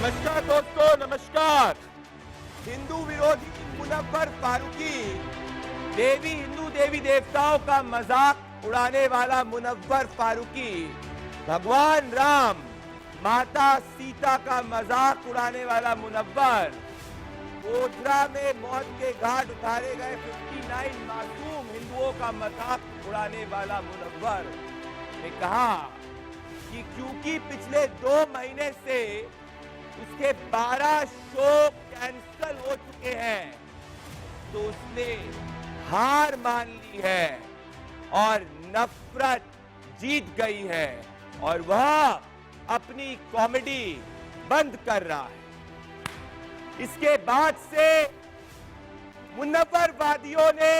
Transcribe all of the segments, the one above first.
नमस्कार दोस्तों, नमस्कार। हिंदू विरोधी मुनव्वर फारूकी, हिंदू देवी देवताओं का मजाक उड़ाने वाला मुनव्वर फारूकी, भगवान राम, माता सीता का मजाक उड़ाने वाला मुनव्वर, गोधरा में मौत के घाट उतारे गए 59 मासूम हिंदुओं का मजाक उड़ाने वाला मुनव्वर ने कहा कि क्योंकि पिछले 2 महीने से उसके 12 शो कैंसल हो चुके हैं, तो उसने हार मान ली है और नफरत जीत गई है और वह अपनी कॉमेडी बंद कर रहा है। इसके बाद से मुनव्वरवादियों ने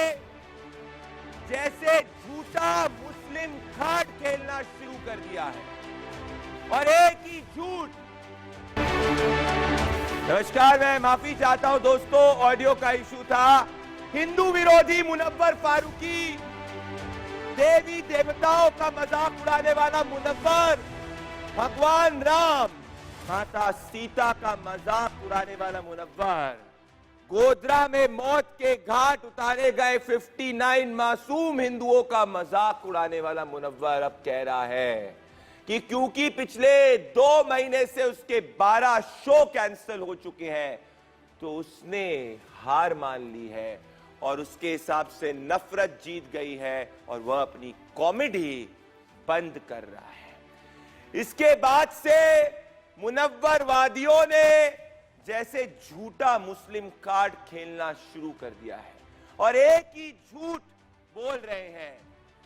जैसे झूठा मुस्लिम कार्ड खेलना शुरू कर दिया है और एक ही झूठ। नमस्कार, मैं माफी चाहता हूं दोस्तों, ऑडियो का इशू था। हिंदू विरोधी मुनव्वर फारूकी, देवी देवताओं का मजाक उड़ाने वाला मुनव्वर, भगवान राम, माता सीता का मजाक उड़ाने वाला मुनव्वर, गोधरा में मौत के घाट उतारे गए 59 मासूम हिंदुओं का मजाक उड़ाने वाला मुनव्वर अब कह रहा है कि क्योंकि पिछले 2 महीने से उसके 12 शो कैंसिल हो चुके हैं, तो उसने हार मान ली है और उसके हिसाब से नफरत जीत गई है और वह अपनी कॉमेडी बंद कर रहा है। इसके बाद से मुनव्वरवादियों ने जैसे झूठा मुस्लिम कार्ड खेलना शुरू कर दिया है और एक ही झूठ बोल रहे हैं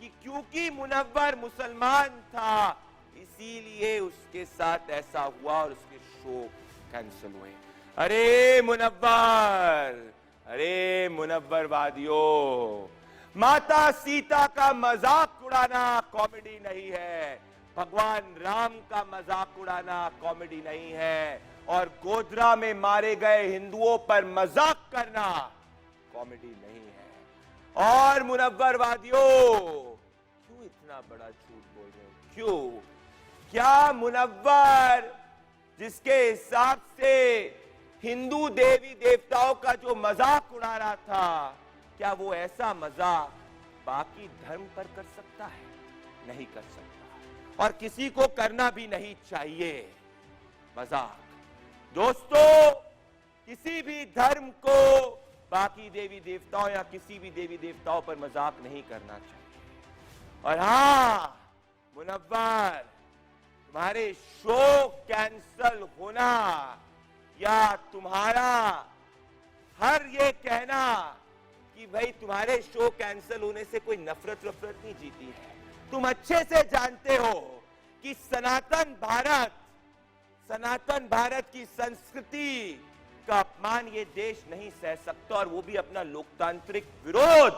कि क्योंकि मुनव्वर मुसलमान था इसीलिए उसके साथ ऐसा हुआ और उसके शो कैंसिल हुए। अरे मुनव्वरवादियों, माता सीता का मजाक उड़ाना कॉमेडी नहीं है, भगवान राम का मजाक उड़ाना कॉमेडी नहीं है और गोधरा में मारे गए हिंदुओं पर मजाक करना कॉमेडी नहीं है। और मुनव्वरवादियों, क्यों इतना बड़ा झूठ बोल रहे हो? क्यों? क्या मुनव्वर जिसके हिसाब से हिंदू देवी देवताओं का जो मजाक उड़ा रहा था, क्या वो ऐसा मजाक बाकी धर्म पर कर सकता है? नहीं कर सकता और किसी को करना भी नहीं चाहिए मजाक। दोस्तों, किसी भी धर्म को बाकी देवी देवताओं या किसी भी देवी देवताओं पर मजाक नहीं करना चाहिए। और हां मुनव्वर, तुम्हारे शो कैंसल होना या तुम्हारा हर ये कहना कि भाई तुम्हारे शो कैंसल होने से कोई नफरत नहीं जीती है। तुम अच्छे से जानते हो कि सनातन भारत की संस्कृति का अपमान ये देश नहीं सह सकता और वो भी अपना लोकतांत्रिक विरोध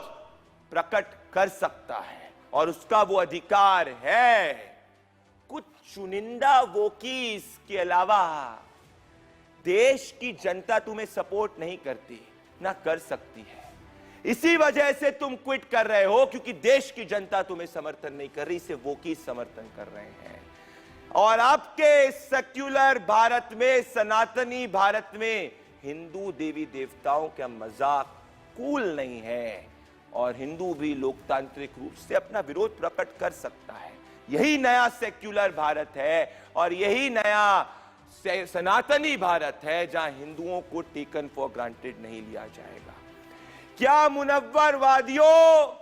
प्रकट कर सकता है और उसका वो अधिकार है। कुछ चुनिंदा वोकीज के अलावा देश की जनता तुम्हें सपोर्ट नहीं करती, ना कर सकती है। इसी वजह से तुम क्विट कर रहे हो, क्योंकि देश की जनता तुम्हें समर्थन नहीं कर रही, इसे वोकीज समर्थन कर रहे हैं। और आपके सेक्युलर भारत में, सनातनी भारत में हिंदू देवी देवताओं का मजाक कूल नहीं है और हिंदू भी लोकतांत्रिक रूप से अपना विरोध प्रकट कर सकता है। यही नया सेक्युलर भारत है और यही नया सनातनी भारत है जहां हिंदुओं को टेकन फॉर ग्रांटेड नहीं लिया जाएगा। क्या मुनव्वरवादियों,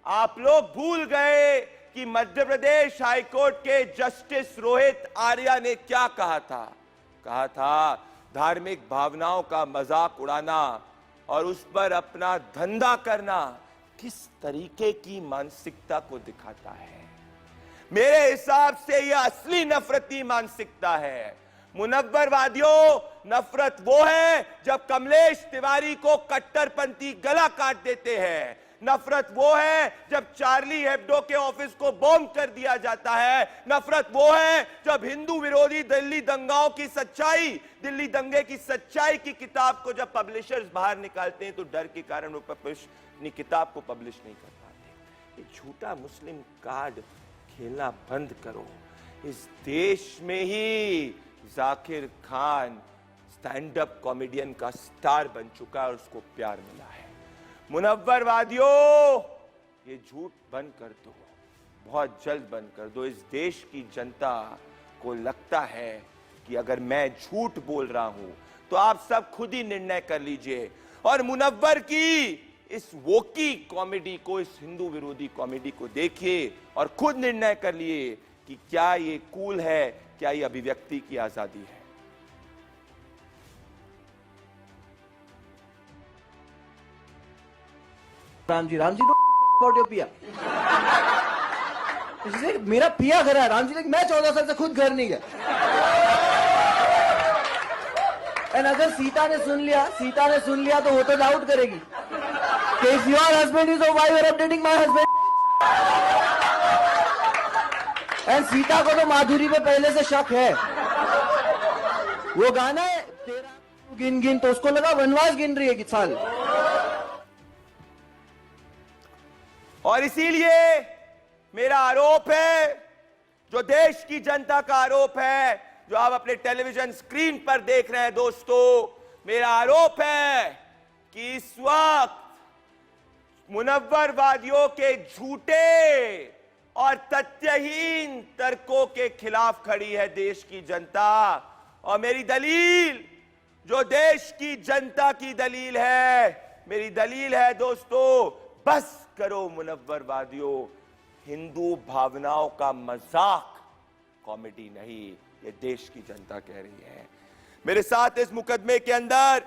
आप लोग भूल गए कि मध्य प्रदेश हाईकोर्ट के जस्टिस रोहित आर्या ने क्या कहा था? धार्मिक भावनाओं का मजाक उड़ाना और उस पर अपना धंधा करना किस तरीके की मानसिकता को दिखाता है। मेरे हिसाब से यह असली नफरती मानसिकता है। मुनव्वरवादियों, नफरत वो है जब कमलेश तिवारी को कट्टरपंथी गला काट देते हैं। नफरत वो है जब चार्ली हेब्डो के ऑफिस को बॉम्ब कर दिया जाता है। नफरत वो है जब हिंदू विरोधी दिल्ली दंगे की सच्चाई की किताब को जब पब्लिशर्स बाहर निकालते हैं तो डर के कारण वो अपनी किताब को पब्लिश नहीं कर पाते। ये झूठा मुस्लिम कार्ड खेलना बंद करो। इस देश में ही Zakir Khan stand up comedian का स्टार बन चुका है और उसको प्यार मिला है। मुनव्वर वादियों, ये झूठ बंद कर दो, बहुत जल्द बंद कर दो। इस देश की जनता को लगता है कि अगर मैं झूठ बोल रहा हूं तो आप सब खुद ही निर्णय कर लीजिए। और मुनव्वर की इस वोकी कॉमेडी को, इस हिंदू विरोधी कॉमेडी को देखिए और खुद निर्णय कर लिए कि क्या ये कूल है, क्या ये अभिव्यक्ति की आजादी है। राम जी अबाउट योर पिया। इसलिए मेरा पिया घर है राम जी, लेकिन मैं 14 साल से खुद घर नहीं गया। एंड अगर सीता ने सुन लिया तो वो तो डाउट करेगी कि if your husband is why you are updating my husband. And Sita को तो माधुरी पे पहले से शक है। वो गाना है तेरा गिन गिन, तो उसको लगा वनवास गिन रही है कि साल। और इसीलिए मेरा आरोप है, जो देश की जनता का आरोप है, जो आप अपने टेलीविजन स्क्रीन पर देख रहे हैं दोस्तों, मेरा आरोप है कि इस वक्त मुनव्वरवादियों के झूठे और तथ्यहीन तर्कों के खिलाफ खड़ी है देश की जनता। और मेरी दलील, जो देश की जनता की दलील है, मेरी दलील है दोस्तों, बस करो मुनव्वरवादियों, हिंदू भावनाओं का मजाक कॉमेडी नहीं, ये देश की जनता कह रही है। मेरे साथ इस मुकदमे के अंदर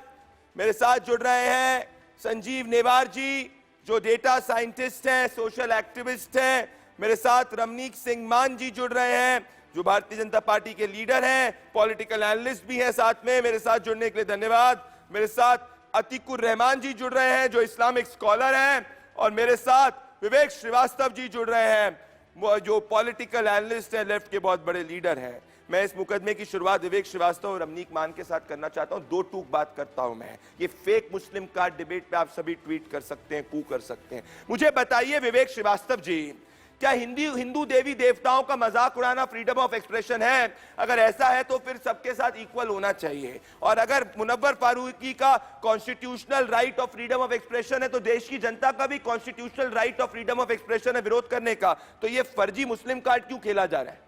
मेरे साथ जुड़ रहे हैं संजीव नेवार जी, जो डेटा साइंटिस्ट हैं, सोशल एक्टिविस्ट हैं। मेरे साथ रमनीक सिंह मान जी जुड़ रहे हैं, जो भारतीय जनता पार्टी के लीडर हैं, पॉलिटिकल एनालिस्ट भी हैं साथ में। मेरे साथ जुड़ने के लिए धन्यवाद। मेरे साथ अतीकुर रहमान जी जुड़ रहे हैं, जो इस्लामिक स्कॉलर हैं। और मेरे साथ विवेक श्रीवास्तव जी जुड़ रहे हैं, जो पॉलिटिकल एनालिस्ट हैं, लेफ्ट के बहुत बड़े लीडर हैं। मैं इस मुकदमे की शुरुआत विवेक श्रीवास्तव और रमनीक मान के साथ करना चाहता हूं। दो टूक बात करता हूं मैं। ये फेक मुस्लिम कार्ड डिबेट पे आप सभी ट्वीट कर सकते हैं, कू कर सकते हैं। मुझे बताइए विवेक श्रीवास्तव जी, क्या हिंदू देवी देवताओं का मजाक उड़ाना फ्रीडम ऑफ एक्सप्रेशन है? अगर ऐसा है तो फिर सबके साथ इक्वल होना चाहिए। और अगर मुनव्वर फारूकी का constitutional right of freedom of expression है, तो देश की जनता का भी constitutional right of freedom of expression है विरोध करने का। तो ये फर्जी मुस्लिम कार्ड क्यों खेला जा रहा है?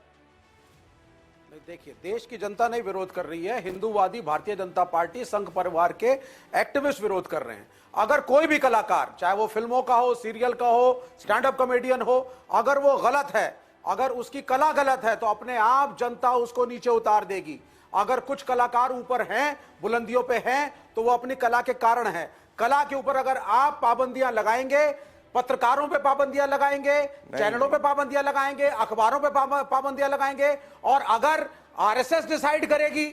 देखिए, देश की जनता नहीं विरोध कर रही है, हिंदूवादी भारतीय जनता पार्टी संघ परिवार के एक्टिविस्ट विरोध कर रहे हैं। अगर कोई भी कलाकार, चाहे वो फिल्मों का हो, सीरियल का हो, स्टैंड अप कॉमेडियन हो, अगर वो गलत है, अगर उसकी कला गलत है, तो अपने आप जनता उसको नीचे उतार देगी। अगर कुछ कलाकार ऊपर हैं, बुलंदियों पे हैं, तो वो अपनी कला के कारण है। कला के ऊपर अगर आप पाबंदियां लगाएंगे, पत्रकारों पे पाबंदियां लगाएंगे, चैनलों पे पाबंदियां लगाएंगे, अखबारों पे पाबंदियां लगाएंगे, और अगर आरएसएस डिसाइड करेगी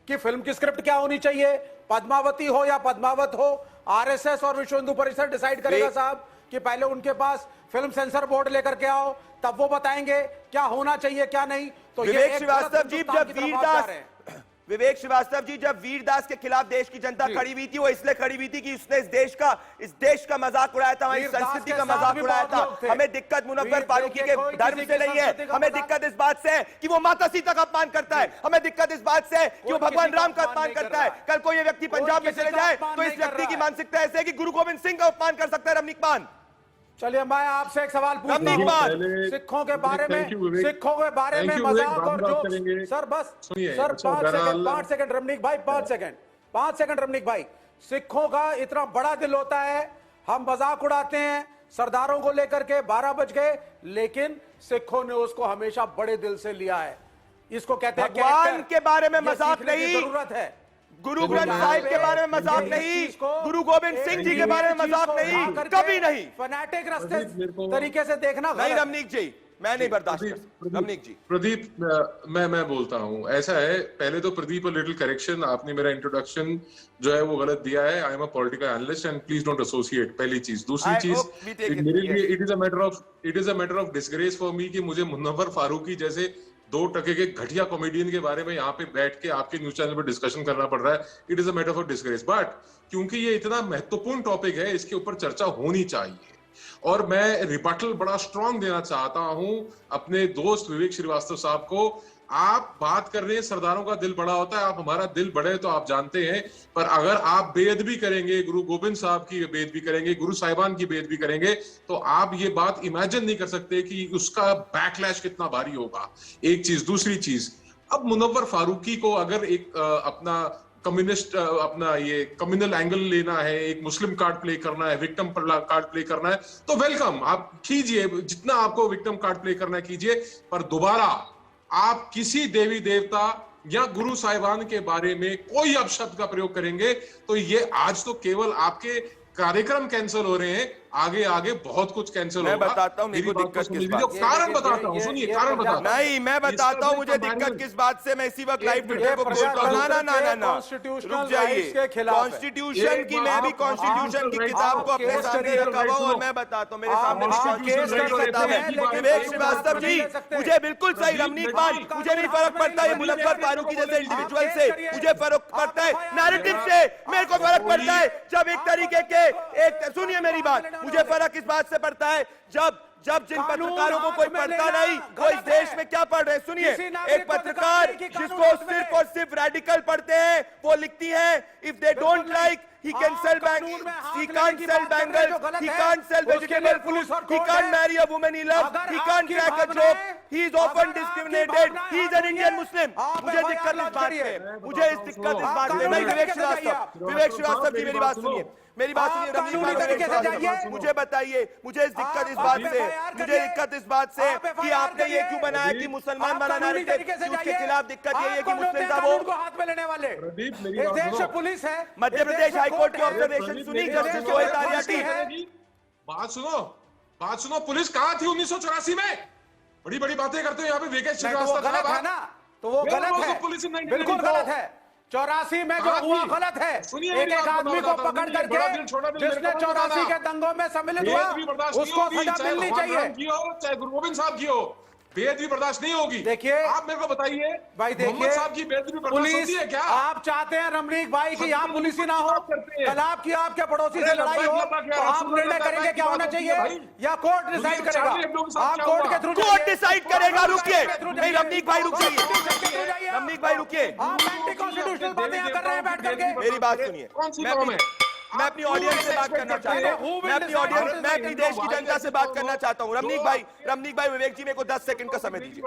कि फिल्म की स्क्रिप्ट क्या होनी चाहिए, पद्मावती हो या पद्मावत हो, आरएसएस और विश्व हिंदू परिषद डिसाइड करेगा साहब कि पहले उनके पास फिल्म सेंसर बोर्ड लेकर के आओ, तब वो बताएंगे क्या होना चाहिए क्या नहीं। तो विवेक श्रीवास्तव जी, विवेक श्रीवास्तव जी, जब वीरदास के खिलाफ देश की जनता खड़ी हुई थी, वो इसलिए खड़ी हुई थी कि उसने इस देश का मजाक उड़ाया था, हमारी संस्कृति का मजाक उड़ाया था। हमें दिक्कत मुनव्वर फारूकी के धर्म से नहीं है, हमें दिक्कत इस बात से है कि वो माता सीता का अपमान करता है। हमें दिक्कत इस बात से है कि वो भगवान राम का अपमान करता है। कल को ये व्यक्ति पंजाब में चले जाए तो इस व्यक्ति की मानसिकता ऐसे है कि गुरु गोविंद सिंह का अपमान कर सकता है रमनीक मान। चलिए, मैं आपसे एक सवाल पूछता हूं, सिखों के बारे में मजाक और जोक्स। सर बस सर 5 सेकंड रमनीक भाई, 5 सेकंड रमनीक भाई। सिखों का इतना बड़ा दिल होता है, हम मजाक उड़ाते हैं सरदारों को लेकर के, 12 बज गए, लेकिन सिखों ने उसको हमेशा बड़े दिल से लिया है। इसको कहते हैं भगवान के बारे में मजाक नहीं, जरूरत है। गुरु ग्रंथ साहिब के बारे में मजाक नहीं, गुरु गोविंद सिंह जी के बारे में मजाक नहीं, कभी नहीं। फनाटिक रास्ते तरीके से देखना नहीं रमनीक जी, मैं नहीं बर्दाश्त कर सकता। रमनीक जी, प्रदीप, मैं बोलता हूँ, ऐसा है, पहले तो प्रदीप लिटिल करेक्शन, आपने मेरा इंट्रोडक्शन जो है वो गलत दिया है। I am a political analyst and please don't associate, पहली चीज। दूसरी चीज, मेरे लिए it is a matter of disgrace for me कि मुझे मुनव्वर फारूकी जैसे 2 टके के घटिया कॉमेडियन के बारे में यहाँ पे बैठ के आपके न्यूज चैनल पर डिस्कशन करना पड़ रहा है। It is a matter of disgrace, but क्योंकि ये इतना महत्वपूर्ण टॉपिक है, इसके ऊपर चर्चा होनी चाहिए। और मैं रिबटल बड़ा स्ट्रांग देना चाहता हूं अपने दोस्त विवेक श्रीवास्तव साहब को आप बात कर रहे हैं सरदारों का दिल बड़ा होता है, आप हमारा दिल बड़े तो आप जानते हैं, पर अगर आप बेअदबी करेंगे, गुरु गोविंद साहब की बेअदबी करेंगे, गुरु साहिबान की बेअदबी करेंगे, तो आप ये बात इमेजिन नहीं कर सकते कि उसका बैकलैश कितना भारी होगा। एक चीज। दूसरी चीज, अब मुनव्वर फारूकी को अगर एक अपना कम्युनिस्ट अपना ये कम्युनल एंगल लेना है, एक मुस्लिम कार्ड प्ले करना है, विक्टिम कार्ड प्ले करना है, तो वेलकम, आप कीजिए, जितना आपको विक्टिम कार्ड प्ले करना है कीजिए, पर दोबारा आप किसी देवी देवता या गुरु साहिबान के बारे में कोई अपशब्द का प्रयोग करेंगे तो ये आज तो केवल आपके कार्यक्रम कैंसिल हो रहे हैं, आगे आगे बहुत कुछ कैंसिल होगा। मैं बताता हूं मेरे को दिक्कत किस बात से। कारण बताता हूं, सुनिए कारण बताता हूं। नहीं, मैं बताता हूं मुझे दिक्कत किस बात से। मैं इसी वक्त लाइव ट्विटर को बोलता हूं, ना रुक जाइए। कॉन्स्टिट्यूशन की, मैं भी कॉन्स्टिट्यूशन की किताब को अपने सामने रखा हुआ और मैं बताता हूं, मेरे सामने कॉन्स्टिट्यूशन की किताब है। विवेक श्रीवास्तव जी, मुझे बिल्कुल सही, रमनीक भाई, मुझे नहीं फर्क पड़ता ये मुनव्वर फारूकी जैसे इंडिविजुअल से, मुझे फर्क पड़ता है नैरेटिव से, मेरे को फर्क पड़ता है जब एक तरीके के सुनिए मेरी बात, मुझे फर्क इस बात से पड़ता है जब जिन पत्रकारों को कोई पढ़ता नहीं, वो इस देश में क्या पढ़ रहे हैं। सुनिए, एक पत्रकार जिसको सिर्फ और सिर्फ रेडिकल पढ़ते हैं, वो लिखती है, if they don't like he can sell bangles, he can't sell bangles, he can't sell vegetable fruits, he can't marry a woman he loves, he can't crack a joke, he is often discriminated, he is an Indian Muslim। मुझे दिक्कत इस बात पे, मुझे इस दिक्कत इस बात पे। नहीं, विवेक श्रीवास्तव जी मेरी बात सुनिए, मेरी बात सुनिए रमनीक भाई, मुझे बताइए, मुझे इस दिक्कत इस बात से, मुझे दिक्कत इस बात से कि आपने ये क्यों बनाया कि मुसलमान वाला नैरेटिव, उसके खिलाफ दिक्कत ये है कि मुस्लिम था वो हाथ में लेने वाले। इस देश में पुलिस है, मध्य प्रदेश हाईकोर्ट की ऑब्जर्वेशन सुनी जस्टिस रोहित आर्या की। बात सुनो, पुलिस कहां थी 1984 में? बड़ी बड़ी बातें करते हैं यहाँ पे विवेक श्रीवास्तव गलत है ना, तो वो गलत है, बिल्कुल गलत है। 84 में जो हुआ गलत है। एक आदमी को पकड़ करके जिसने 84 के दंगों में सम्मिलित हुआ उसको सजा मिलनी चाहिए, चाहे गुरु गोविंद साहब की हो, बेअदबी बर्दाश्त नहीं होगी। देखिए आप मेरे को बताइए भाई, देखिए साहब की बेअदबी बर्दाश्त होती है क्या? आप चाहते हैं रमनीक भाई कि यहाँ पुलिस ही ना हो, कल आपकी आपके पड़ोसी से लड़ाई हो तो आप निर्णय करेंगे क्या होना चाहिए या कोर्ट डिसाइड करेगा? आप कोर्ट के थ्रू, कोर्ट डिसाइड करेगा। रुकिए, नहीं रमनीक भाई रुकिए, रमनीक भाई रुकिए, आप एंटी कॉन्स्टिट्यूशनल बातें यहाँ कर रहे हैं बैठ करके। मेरी बात सुनिए, मैं अपनी ऑडियंस से बात करना चाहता हूँ, मैं अपनी देश की जनता से बात करना चाहता हूँ। रमनीक भाई विवेक जी मेरे को 10 सेकंड का समय दीजिए।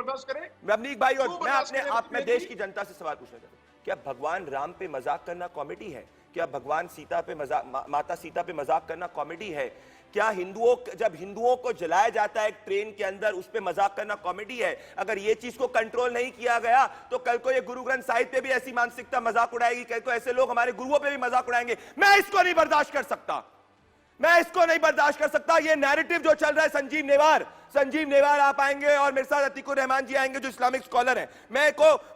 रमनीक भाई और मैं अपने देश की जनता से सवाल पूछना चाहता हूँ, क्या भगवान राम पे मजाक करना कॉमेडी है? क्या भगवान सीता पे माता सीता पे मजाक करना कॉमेडी है? क्या जब हिंदुओं को जलाया जाता है एक ट्रेन के अंदर, उस पे मजाक करना कॉमेडी है? अगर ये चीज को कंट्रोल नहीं किया गया तो कल को ये गुरु ग्रंथ साहिब पे भी ऐसी मानसिकता मजाक उड़ाएगी, कल को ऐसे लोग हमारे गुरुओं पे भी मजाक उड़ाएंगे। मैं इसको नहीं बर्दाश्त कर सकता, मैं इसको नहीं बर्दाश्त कर सकता। ये नैरेटिव जो चल रहा है, संजीव नेवार आप आएंगे और मेरे साथ अतीकुर रहमान जी आएंगे जो इस्लामिक स्कॉलर हैं।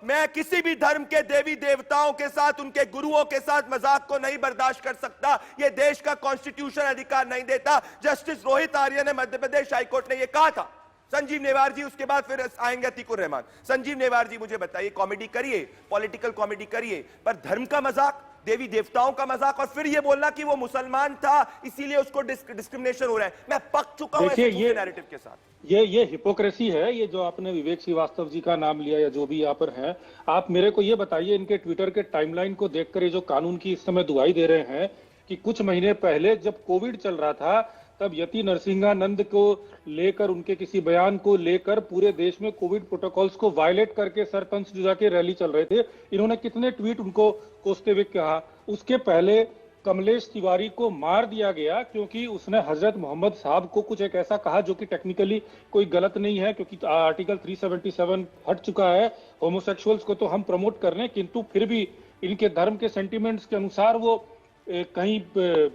मैं किसी भी धर्म के देवी देवताओं के साथ, उनके गुरुओं के साथ मजाक को नहीं बर्दाश्त कर सकता। ये देश का कॉन्स्टिट्यूशन अधिकार नहीं देता। जस्टिस रोहित आर्या ने, मध्य प्रदेश हाईकोर्ट ने ये कहा था। संजीव नेवार जी, उसके बाद फिर आएंगे अतीकुर रहमान। संजीव नेवार जी मुझे बताइए, कॉमेडी करिए, पॉलिटिकल कॉमेडी करिए, पर धर्म का मजाक, देवी देवताओं का मजाक, और फिर ये बोलना कि वो मुसलमान था इसीलिए उसको डिस्क्रिमिनेशन हो रहा है। मैं पक चुका हूं ये नैरेटिव के साथ। ये हिपोक्रेसी है, ये जो आपने विवेक श्रीवास्तव जी का नाम लिया या जो भी यहाँ पर हैं। आप मेरे को ये बताइए, इनके ट्विटर के टाइमलाइन को देखकर ये जो कानून की इस समय दुहाई दे रहे हैं कि कुछ महीने पहले जब कोविड चल रहा था तब यति नरसिंहानंद को लेकर, उनके किसी बयान को लेकर पूरे देश में कोविड प्रोटोकॉल्स को वायलेट करके सरपंच जुजा के रैली चल रहे थे। इन्होंने कितने ट्वीट उनको कोसते हुए कहा। उसके पहले कमलेश तिवारी को मार दिया गया क्योंकि उसने हजरत मोहम्मद साहब को कुछ एक ऐसा कहा जो कि टेक्निकली कोई गलत नहीं है, क्योंकि आर्टिकल 377 हट चुका है। होमोसेक्सुअल्स को तो हम प्रमोट कर रहे हैं, किंतु फिर भी इनके धर्म के सेंटिमेंट्स के अनुसार वो कहीं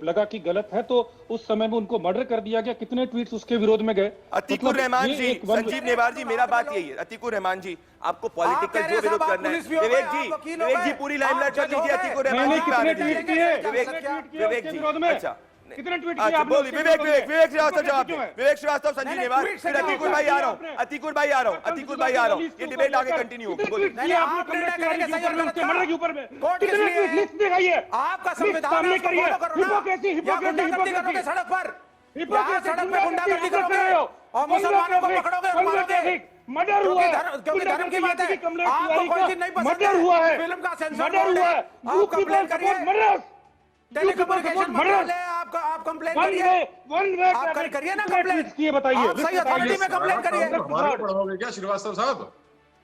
लगा कि गलत है, तो उस समय में उनको मर्डर कर दिया गया। कितने ट्वीट्स उसके विरोध में गए। अतीकुर रहमान जी, संजीव नेवार जी, मेरा बात यही है। अतीकुर रहमान जी, आपको पॉलिटिकल जो विरोध करना है, विवेक जी पूरी लाइमलाइट कर लीजिए। अतीकुर रहमान जी, विवेक जी, अच्छा कितने ट्वीट किए आपने? विवेक श्रीवास्तव जवाब दें। विवेक श्रीवास्तव, संजीव नेवार, फिर अतीकुर भाई आ रहा हूं, अतीकुर भाई आ रहा हूं। ये डिबेट आगे कंटिन्यू होगी। बोलिए। आपका संविधान सड़क पर, सड़क पर गुंडागर्दी करोगे और मुसलमानों को पकड़ोगे, मर्डर हुआ है, क्योंकि धर्म की बात है। कमलेश आपको तिवारी कोई का चीज नहीं पसंद मर्डर हुआ है, फिल्म का सेंसर मर्डर बोर्ड हुआ है, है, आप कंप्लेन करिए। टेलीकम्युनिकेशन मंत्रालय है, आप कंप्लेन करिए, आप करिए ना कंप्लेन। किए बताइए, आप सही अथॉरिटी में कंप्लेन करिए। हमारे को पढ़ाओगे क्या श्रीवास्तव साहब?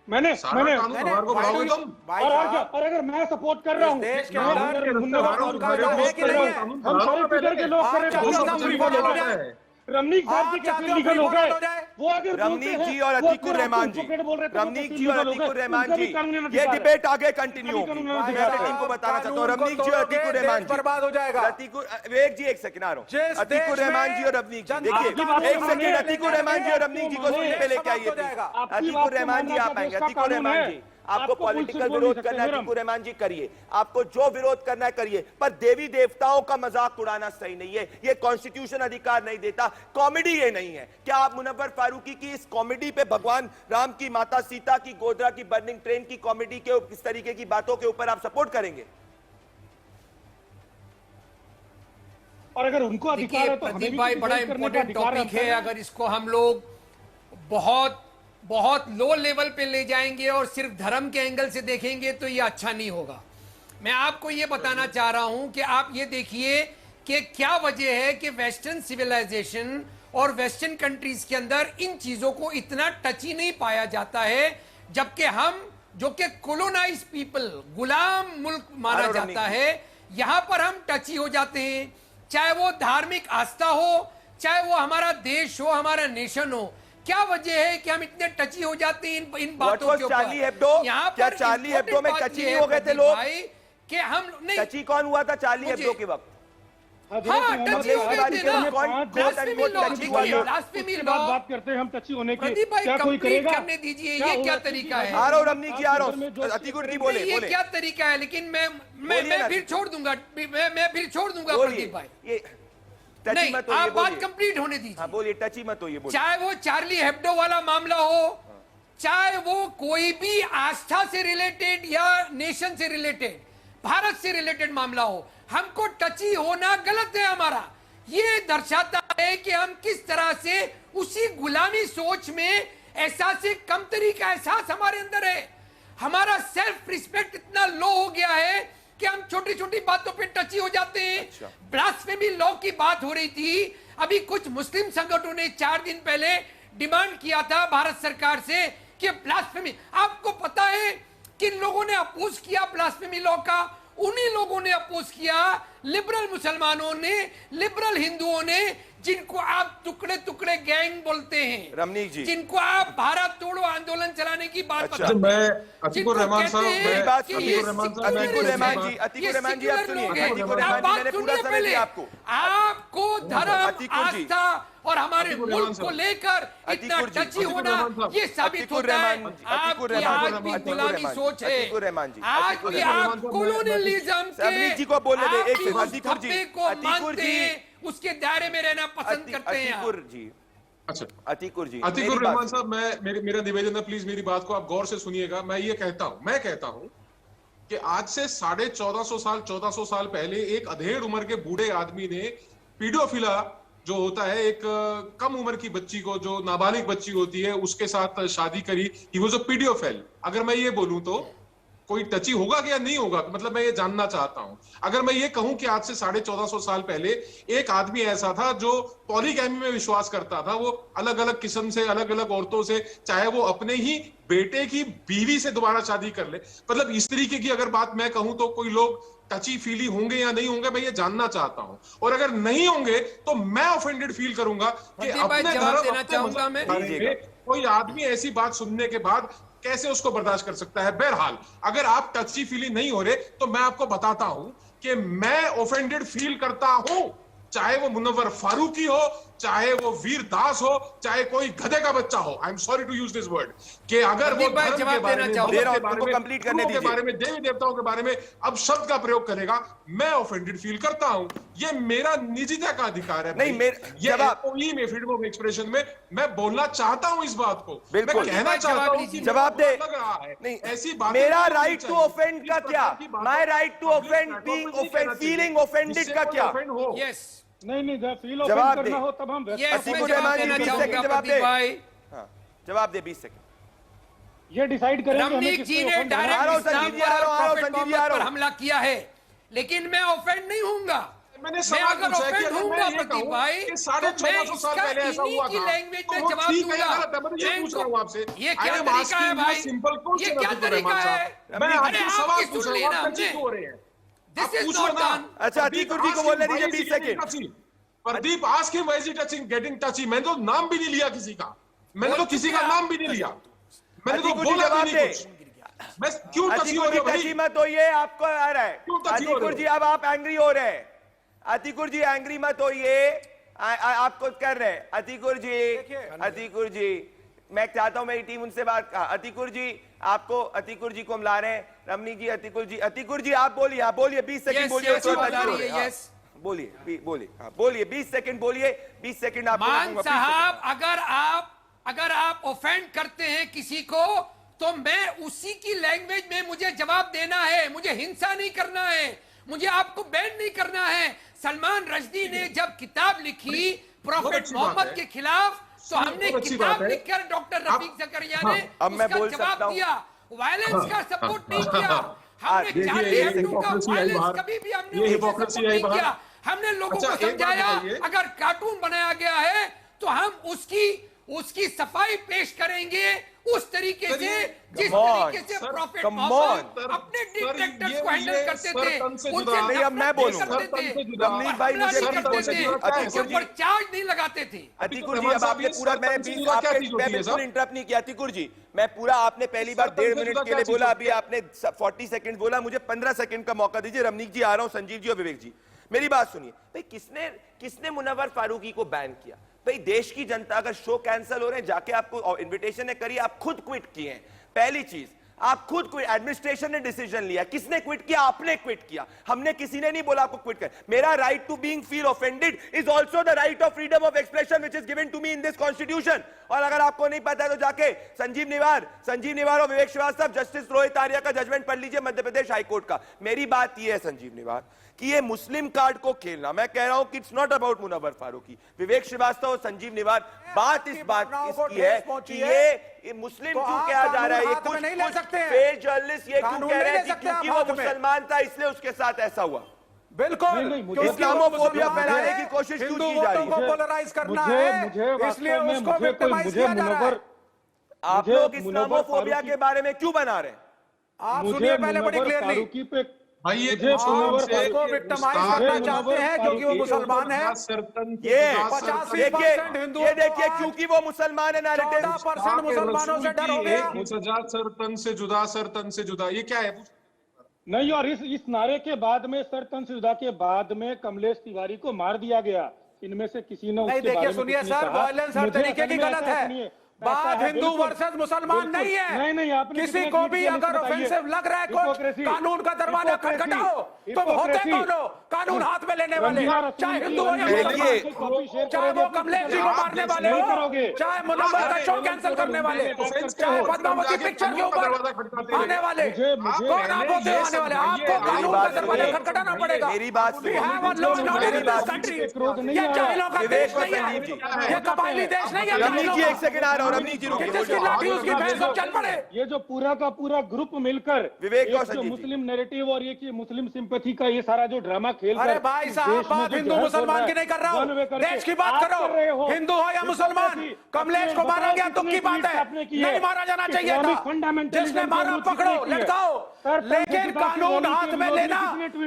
मैंने सारा कानून हमारे को पढ़ाओगे तुम? भाई और साहब, और अगर मैं सपोर्ट कर रहा हूँ, देश के मैं अंदर अगर मुन्ना कानून का भाई जो है कि नहीं है? हम सारे ट्विटर के लोग आप कर रहे चाहते हो हैं, कि फ्री फॉर ऑल हो जाए? रमनीक साहब आप जी चाहते कैसे हो लीगल फ्री हो फॉर ऑल गए, हो जाए? वो अगर रमनीक बोलते जी हैं, और वो अतीकुर अपने आप रहमान को जी, हिपोक्रेट बोल रहे थे, वो रमनीक कैसे जी और लीगल हो अतीकुर गए? रहमान उनका जी, भी कानूनी ये अधिकार है। डिबेट आगे कंटिन्यू सभी होगी। कानूनी मैं अधिकार है। अपनी टीम को बताना चाहता हूँ, कानून को रमनीक जी और तोड़ोगे, अतीकुर देश रहमान जी, बर्बाद हो जाएगा। अतीकुर एक जी, एक सेकंड आ रहा जिस हूँ। अतीकुर देश रहमान में जी और रमनीक जी, जनता देखिए की बात एक को सेकंड, माने, अतीकुर रहमान जी और रमनीक जी को माने, सुन पे लेके समाप्त आइए हो जाएगा। please। आपकी अतीकुर बात को रहमान जी मानना आप क्या आएंगे, देश का अतीकुर कानून रहमान है? जी आपको आपको पॉलिटिकल बुलशिट बोल विरोध नहीं करना है, सकते, अतीकुर रहमान जी करिए, आपको जो विरोध करना है करिए, पर देवी देवताओं का मजाक उड़ाना सही नहीं है, ये कॉन्स्टिट्यूशन अधिकार नहीं देता, कॉमेडी ये नहीं है। क्या आप मुनव्वर फारूकी की इस कॉमेडी पे, भगवान राम की, माता सीता की, गोधरा की बर्निंग ट्रेन की कॉमेडी के इस तरीके की बातों के ऊपर आप सपोर्ट करेंगे? और अगर उनको अधिकार देखिए है तो हमें भी प्रदीप भाई, कुछ बड़ा डिबेट करने का इंपॉर्टेंट अधिकार टॉपिक है। रखते हैं। अगर इसको हम लोग बहुत बहुत लो लेवल पे ले जाएंगे और सिर्फ धर्म के एंगल से देखेंगे तो ये अच्छा नहीं होगा। मैं आपको ये बताना चाह रहा हूं कि आप ये देखिए कि क्या वजह है कि वेस्टर्न सिविलाइजेशन और वेस्टर्न कंट्रीज के अंदर इन चीजों को इतना टची नहीं पाया जाता है, जबकि हम जो कि कोलोनाइज पीपल, गुलाम मुल्क माना जाता है, यहां पर हम टची हो जाते हैं। चाहे वो धार्मिक आस्था हो, चाहे वो हमारा देश हो, हमारा नेशन हो। क्या वजह है कि हम इतने टची हो जाते हैं इन बातों के ऊपर? चार्ली हेब्डो, यहाँ क्या पर चार्ली हेब्डो में important टची बात नहीं ये हो गए थे प्रदीप लोग? भाई, कि हम नहीं, टची कौन हुआ था चार्ली मुझे- हेब्डो के वक्त? हाँ, टची हो गए थे ना। कौन- ब्लास्फेमी लॉ, टची देखिए, हुआ था? ब्लास्फेमी उसके लॉ। बाद बात करते हैं हम टची होने की। प्रदीप भाई क्या कोई कंप्लीट करेगा? करने दीजिए, क्या ये होगा क्या टची तरीका की है? बात? आ रहा हूं रमनीक जी, आ रहा आप में हूं, जो अतीकुर जी नहीं, बोले ये बोले क्या तरीका है? लेकिन बोलिए मैं ना। फिर छोड़ दूंगा, मैं फिर छोड़ दूंगा बोलिए, प्रदीप भाई। ये टची नहीं, मत हो, आप ये बात बोलिए। कंप्लीट होने हाँ दीजिए। बोलिए, टची मत हो, ये बोलिए। चाहे वो चार्ली हेब्डो वाला मामला हो, चाहे वो कोई भी आस्था से रिलेटेड या नेशन से रिलेटेड, भारत से रिलेटेड मामला हो, हमको टची होना गलत है हमारा। ये दर्शाता है कि हम किस तरह से उसी गुलामी सोच में एहसास कमतरी का एहसास हमारे अंदर है। हमारा सेल्फ रिस्पेक्ट इतना लो हो गया है कि हम छोटी छोटी बातों पे टची हो जाते हैं। अच्छा। ब्लास्फेमी लॉ की बात हो रही थी, अभी कुछ मुस्लिम संगठनों ने 4 दिन पहले डिमांड किया था भारत सरकार से कि ब्लास्फेमी, आपको पता है किन लोगों ने अपोज किया ब्लास्फेमी लॉ का? उन्हीं लोगों ने अपोज किया, लिबरल मुसलमानों ने, लिबरल हिंदुओं ने, जिनको आप टुकड़े टुकड़े गैंग बोलते हैं, रमनीक जी, जिनको आप भारत तोड़ो आंदोलन चलाने की बात अच्छा। बताते हैं। मैं अतीकुर रहमान साहब, मेरी बात कि सुनिए, ये अतीकुर रहमान साहब, मैं अतीकुर रहमान बात- जी, अतीकुर रहमान जी, आप सुनिए, सेक्युलर लोग अतीकुर हैं। रहमान आप जी, बात मैंने पूरा सुनिए समय पहले। दिया आपको। आपको धर्म, अतीकुर जी, आस्था और हमारे अतीकुर रहमान मुल्क को साहब, लेकर इतना अतीकुर जी, टची अतीकुर होना, रहमान साहब, ये साबित अतीकुर होता है रहमान जी, अतीकुर आपकी रहमान आज जी, की अतीकुर गुलामी रहमान जी, सोच है। अतीकुर रहमान जी, आज अतीकुर की रहमान आप जी, कोलोनियलिज्म के, रमनीक जी को बोलने दे, एक आपकी सेकंड, उस अतीकुर जी, धब्बे को अतीकुर मानते जी, हैं, उसके दायरे में रहना पसंद करते हैं आप। अतीकुर जी, अच्छा अतीकुर जी, अतीकुर मेरी रहमान बात साहब, मेरा निवेदन है, प्लीज मेरी बात को आप गौर से सुनिएगा। मैं कहता हूं कि आज से 1450 साल पहले एक अधेड़ उम्र के बूढ़े आदमी ने पीडोफिला जो होता है, एक कम उम्र की बच्ची को, जो नाबालिग बच्ची होती है, उसके साथ शादी करी। He was a paedophile. अगर मैं ये बोलूं तो कोई टची होगा क्या? नहीं होगा। मतलब मैं ये जानना चाहता हूं। अगर मैं ये कहूं कि आज से 1450 साल पहले एक आदमी ऐसा था जो पॉलीगैमी में विश्वास करता था, वो अलग अलग किस्म से, अलग अलग औरतों से, चाहे वो अपने ही बेटे की बीवी से दोबारा शादी कर ले, मतलब इस तरीके की अगर बात मैं कहूं तो कोई लोग टची फीली होंगे या नहीं होंगे, मैं ये जानना चाहता हूं। और अगर नहीं होंगे तो मैं ऑफेंडेड फील करूंगा कि प्रदीप भाई, अपने जवाब धर्म, देना अपने चाहूंगा मजहब मैं। के बारे में कोई आदमी ऐसी बात सुनने के बाद कैसे उसको बर्दाश्त कर सकता है? बहरहाल, अगर आप टची फीली नहीं हो रहे तो मैं आपको बताता हूं कि मैं ऑफेंडेड फील करता हूं, चाहे वो मुनव्वर फारूकी हो, चाहे वो वीर दास हो, चाहे कोई गधे का बच्चा हो। I am sorry to use this word, कि अगर वो प्रदीप भाई, धर्म के जवाब बारे देना में, चाहूंगा। मजहब के उनको बारे में, कंप्लीट करने गुरुओं के दीजिए। बारे में, देवी देवताओं के बारे में अब शब्द का प्रयोग करेगा, मैं ऑफेंडेड फील करता हूं। ये मेरा निजता का अधिकार है। नहीं, ये SOE में, फ्रीडम ऑफ एक्सप्रेशन में मैं बोलना चाहता हूं इस बात को। मैं बिल्कुल। कहना चाहता हूं कि जवाब दे। लग रहा है नहीं, ऐसी बातें मेरा नहीं होनी राइट टू चाहिए। ऑफेंड का इस क्या? प्रकार की बातों my right to public offend, platform being पर नहीं कहना चाहिए। फीलिंग ऑफेंडेड जिससे का कोई क्या? offend हो। यस, नहीं जब फील जवाब ऑफेंड दे। करना हो तब हम यस, मैं अतीकुर जवाब रहमान जी, देना 20 चाहूंगा सेकंड जवाब प्रदीप दे। भाई। हाँ, जवाब दे 20 सेकंड। ये डिसाइड करेंगे हमें रमनीक किस जी पे ने offend होना है। डायरेक्ट आ रहा हूं, इस्लाम संजीव जी, आ पर रहा हूं, और प्रॉफेट संजीव जी, आ मोहम्मद रहा पर हूं। हमला किया है, लेकिन मैं ऑफेंड नहीं होऊंगा। मैंने मैं सवाल अगर पूछा है कि ऑफेंड अगर मैं होऊंगा ये प्रदीप कहूं भाई कि तो 1450 मैं साल इसका पहले ऐसा इन्हीं हुआ की था, लैंग्वेज तो में वो जवाब ठीक है या दूंगा। गलत है? मैं ये पूछ रहा हूं आपसे। ये क्या I am तरीका है asking you a भाई? simple question, ये क्या अतीकुर तरीका रहमान है? साहब। मैं अरे आपसे सवाल आपकी पूछ सुन रहा ली हूं, ना आप हमने। टची क्यों हो रहे हैं? This आप is पूछो not ना। done. अच्छा, अतीकुर जी को बोलने दीजिए 20 second. Pradeep ask him why is he touching getting टची। मैंने तो नाम भी नहीं लिया किसी का, मैंने तो बोल किसी चुके का आप। नाम भी नहीं लिया, मैंने तो अतीकुर जी बोला भी जवाब नहीं दे। कुछ। मैं क्यों टची हो अतीकुर रहे जी हो भाई? टची मत होइए, आपको आ रहा है। क्यों टची हो रहे अतीकुर हो? जी अब आप एंग्री हो रहे हैं। अतीकुर जी एंग्री मत होइए, आपको कर रहे हैं। अतीकुर जी मैं चाहता हूं मेरी टीम उनसे बात। अतीकुर जी अतीकुर जी को हम ला रहे हैं। रमनीक जी, अतीकुर जी आप बोलिए, आप बोलिए 20 सेकंड Yes, बोलिए। yes, उसके बाद बात आ रही बोलिए, है, हाँ। yes. बोलिए 20 सेकंड बोलिए, 20 सेकंड आपको मान दूंगा, 20 साहब, अगर आप ऑफेंड करते हैं किसी को तो मैं उसी की लैंग्वेज में मुझे जवाब देना है। मुझे हिंसा नहीं करना है, मुझे आपको बैन नहीं करना है। सलमान रश्दी ने जब किताब लिखी प्रॉफेट अच्छी बात मोहम्मद है। के खिलाफ तो हमने बहुत अच्छी किताब बात है। लिखकर डॉक्टर रफीक जकरिया ने अब मैं उसका बोल जवाब सकता हूं। दिया। वायलेंस का सपोर्ट नहीं किया हमने। देखिए, चार्ली ये हेब्डो का hypocrisy आई वायलेंस बाहर। कभी भी हमने ये उनसे hypocrisy support आई नहीं बाहर। किया। हमने लोगों अच्छा, को एक बात समझाया बताइए। अगर कार्टून बनाया गया है तो हम उसकी सफाई पेश करेंगे उस तरीके से जिस Come on, तरीके से sir, prophet come Mohammad on. अपने Sir, डिक्टेटर्स ये- को हैंडल ये करते सर थे, तन से उनसे जुदा- नहीं, अब मैं नफरत नहीं बोलूंगा। करते सर तन से थे, जुदा। रमनीक भाई हमला मुझे नहीं अतीकुर करते जी, थे, अतीकुर उसके जी, ऊपर चार्ज नहीं लगाते थे। अतीकुर जी रहमान अब साहब, आपने ये पूरा सर तन से जुदा क्या चीज होती है बिल्कुल साहब? इंटरप्ट नहीं किया। अतीकुर जी मैं पूरा, आपने पहली बार सर तन से 1.5 मिनट जुदा के क्या लिए चीज बोला, होती अभी है? आपने 40 सेकंड बोला, मुझे 15 सेकंड का मौका दीजिए। रमनीक जी आ रहा हूं, संजीव जी और विवेक जी मेरी बात सुनिए। भाई किसने मुनव्वर फारूकी को बैन किया? भाई देश की जनता, अगर शो कैंसिल हो रहे हैं, जाके आपको इन्विटेशन है, करिए। आप खुद क्विट किए हैं। पहली चीज, आप खुद क्विट, एडमिनिस्ट्रेशन ने डिसीजन लिया। किसने क्विट किया? आपने क्विट किया। हमने, किसी ने नहीं बोला आपको क्विट कर। मेरा right to being feel offended is also the right of freedom of expression which is given to me in this constitution. और अगर आपको नहीं पता है तो जाके संजीव निवार और विवेक श्रीवास्तव, जस्टिस रोहित आर्या का जजमेंट पढ़ लीजिए, मध्य प्रदेश हाईकोर्ट का। मेरी बात यह है संजीव निवार कि ये मुस्लिम कार्ड को खेलना, मैं कह रहा हूं कि it's not about Munawar Faruqui. Vivek Shrivastava और संजीव निवार, बात इसकी है कि ये मुस्लिम तो क्यों आप कहा जा रहा है? ये कानून हाथ में नहीं ले सकते हैं। फेक जर्नलिस्ट ये क्यों कानून कह नहीं रहे हैं ले कि सकते आप क्योंकि वो हाथ में। मुसलमान था इसलिए उसके साथ ऐसा हुआ? बिल्कुल नहीं, मुझे- क्योंकि इस्लामोफोबिया वो फैलाने मुसलमान की कोशिश है, क्यों हिंदू की जा रही वोटों है? को पोलराइज करना मुझे है, वास्तव इसलिए में उसको विक्टिमाइज किया जा रहा है। आप मुझे लोग मुनव्वर इस्लामोफोबिया फारूकी- के बारे में क्यों बना रहे हैं? आप मुझे सुनिए पहले बड़ी मुनव्वर क्लियरली। फारूकी पे भाई ये मुझे पूछो मुनव्वर हमसे फारूकी- उसको कि विक्टिमाइज उस्ताद करना मुनव्वर चाहते हैं क्योंकि वो फारूकी के मुसलमान है। ये 85% हिंदुओं ये देखिए, को आज क्योंकि वो मुसलमान है, नैरेटिव 14% मुसलमानों से डर हो गया। मुसजात सर तन से जुदा, सर तन से जुदा, ये क्या है? नहीं, और इस नारे के बाद में, सर तन से जुदा के बाद में कमलेश तिवारी को मार दिया गया। इनमें से किसी ने नहीं उसके देखिए, बारे में सुनिए कुछ नहीं सर, कहा। वायलेंस हर मुझे तरीके की असल में गलत ऐसा है। सुनिए, बात ऐसा है, हिंदू बिल्कुल, वर्सेस मुसलमान बिल्कुल। नहीं है। नहीं, आपने किसी कितने को ट्वीट भी किए अगर मुझे बताइए। ऑफेंसिव लग रहा है कुछ, हिपोक्रेसी, कानून का दरवाजा हिपोक्रेसी, खटखटाओ। तो होते हिपोक्रेसी। कौन हो कानून हाथ में लेने वाले? रंजीला रसूल चाहे की हिंदू हो या देखिए, मुसलमान, चाहे वो कमलेश जी को मारने वाले नहीं हो, करोगे। चाहे मुनव्वर का शो कैंसिल करने वाले, चाहे पद्मावती पिक्चर के ऊपर आने वाले, कौन आप होते हो आने वाले? आपको कानून का दरवाजा खटखटाना पड़ेगा। मेरी बात We सुनिए। have a law and order मेरी in this बात country. सुनिए। ये जाहिलों का विवेक देश और नहीं है, संजीव जी। ये कबायली देश नहीं है। रमनीक जी जाहिलों एक सेकंड आ रहा हूं। रमनीक जी का। रुकिए, जिसकी लाठी उसकी भैंस को चल पड़े। ये जो पूरा का पूरा ग्रुप मिलकर विवेक एक और जो संजीव जी। मुस्लिम नैरेटिव और ये कि मुस्लिम सिंपैथी का ये सारा जो ड्रामा खेल अरे भाई साहब, बात हिंदू मुसलमान की नहीं कर रहा हूँ, देश की बात करो। हिंदू हो या मुसलमान, कमलेश को मारा गया तो की बात है, नहीं मारा जाना चाहिए था। जिसने मारा पकड़ो, लटकाओ, लेकिन कानून हाथ में लेना